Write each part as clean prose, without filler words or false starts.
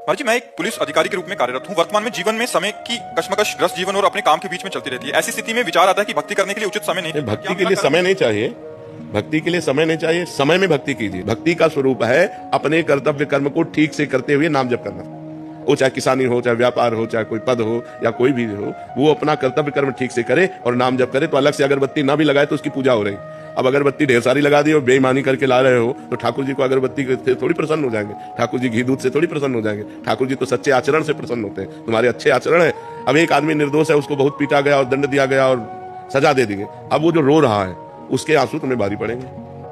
जी, मैं एक पुलिस अधिकारी के रूप में कार्यरत हूँ। वर्तमान में जीवन में समय की कशमकश ग्रस्त जीवन और अपने काम के बीच में चलती रहती है। ऐसी स्थिति में विचार आता है कि भक्ति करने के लिए उचित समय नहीं। भक्ति के लिए समय नहीं चाहिए। भक्ति के लिए समय नहीं चाहिए, समय में भक्ति कीजिए। भक्ति का स्वरूप है अपने कर्तव्य कर्म को ठीक से करते हुए नाम जप करना। वो चाहे किसानी हो, चाहे व्यापार हो, चाहे कोई पद हो या कोई भी हो, वो अपना कर्तव्य कर्म ठीक से करे और नाम जप करे। तो अलग से अगरबत्ती ना भी लगाए तो उसकी पूजा हो रही। अब अगरबत्ती ढेर सारी लगा दी और बेईमानी करके ला रहे हो तो ठाकुर जी को अगरबत्ती से थोड़ी प्रसन्न हो जाएंगे। ठाकुर जी घी दूध से थोड़ी प्रसन्न हो जाएंगे। ठाकुर जी तो सच्चे आचरण से प्रसन्न होते हैं। तुम्हारे अच्छे आचरण है। अब एक आदमी निर्दोष है, उसको बहुत पीटा गया और दंड दिया गया और सजा दे दी गई। अब वो जो रो रहा है उसके आंसू तुम्हें भारी पड़ेंगे।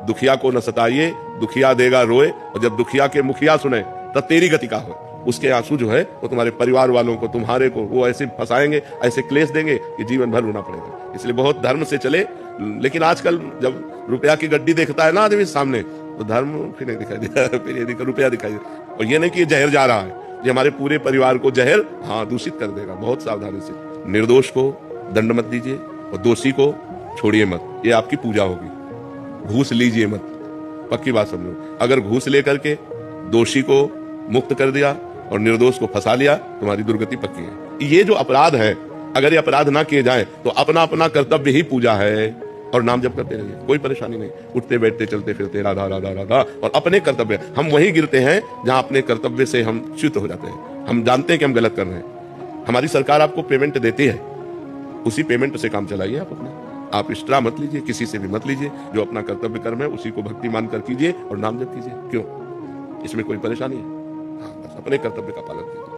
दुखिया को न सताइए, दुखिया देगा रोए, और जब दुखिया के मुखिया सुने तब तेरी गति का हो। उसके आंसू जो है वो तुम्हारे परिवार वालों को, तुम्हारे को वो ऐसे फंसाएंगे, ऐसे क्लेश देंगे कि जीवन भर रोना पड़ेगा। इसलिए बहुत धर्म से चले। लेकिन आजकल जब रुपया की गड्डी देखता है ना आदमी सामने, तो धर्म फिर नहीं दिखाई देता, फिर ये रुपया दिखाई देता। और ये नहीं कि ये जहर जा रहा है, ये हमारे पूरे परिवार को जहर दूषित कर देगा। बहुत सावधानी से। निर्दोष को दंड मत दीजिए और दोषी को छोड़िए मत। ये आपकी पूजा होगी। घूस लीजिए मत, पक्की बात समझो। अगर घूस लेकर के दोषी को मुक्त कर दिया और निर्दोष को फंसा लिया, तुम्हारी दुर्गति पक्की है। ये जो अपराध है, अगर ये अपराध ना किए जाएं तो अपना अपना कर्तव्य ही पूजा है और नाम जप करते रहिए, कोई परेशानी नहीं। उठते बैठते चलते फिरते राधा राधा राधा, और अपने कर्तव्य। हम वहीं गिरते हैं जहां अपने कर्तव्य से हम च्युत हो जाते हैं। हम जानते हैं कि हम गलत कर रहे हैं। हमारी सरकार आपको पेमेंट देती है, उसी पेमेंट से काम चलाइए। आप अपना आप एक्स्ट्रा मत लीजिए, किसी से भी मत लीजिए। जो अपना कर्तव्य कर्म है उसी को भक्ति मान कर कीजिए और नाम जप कीजिए। क्यों, इसमें कोई परेशानी है? बस अपने कर्तव्य का पालन कीजिए।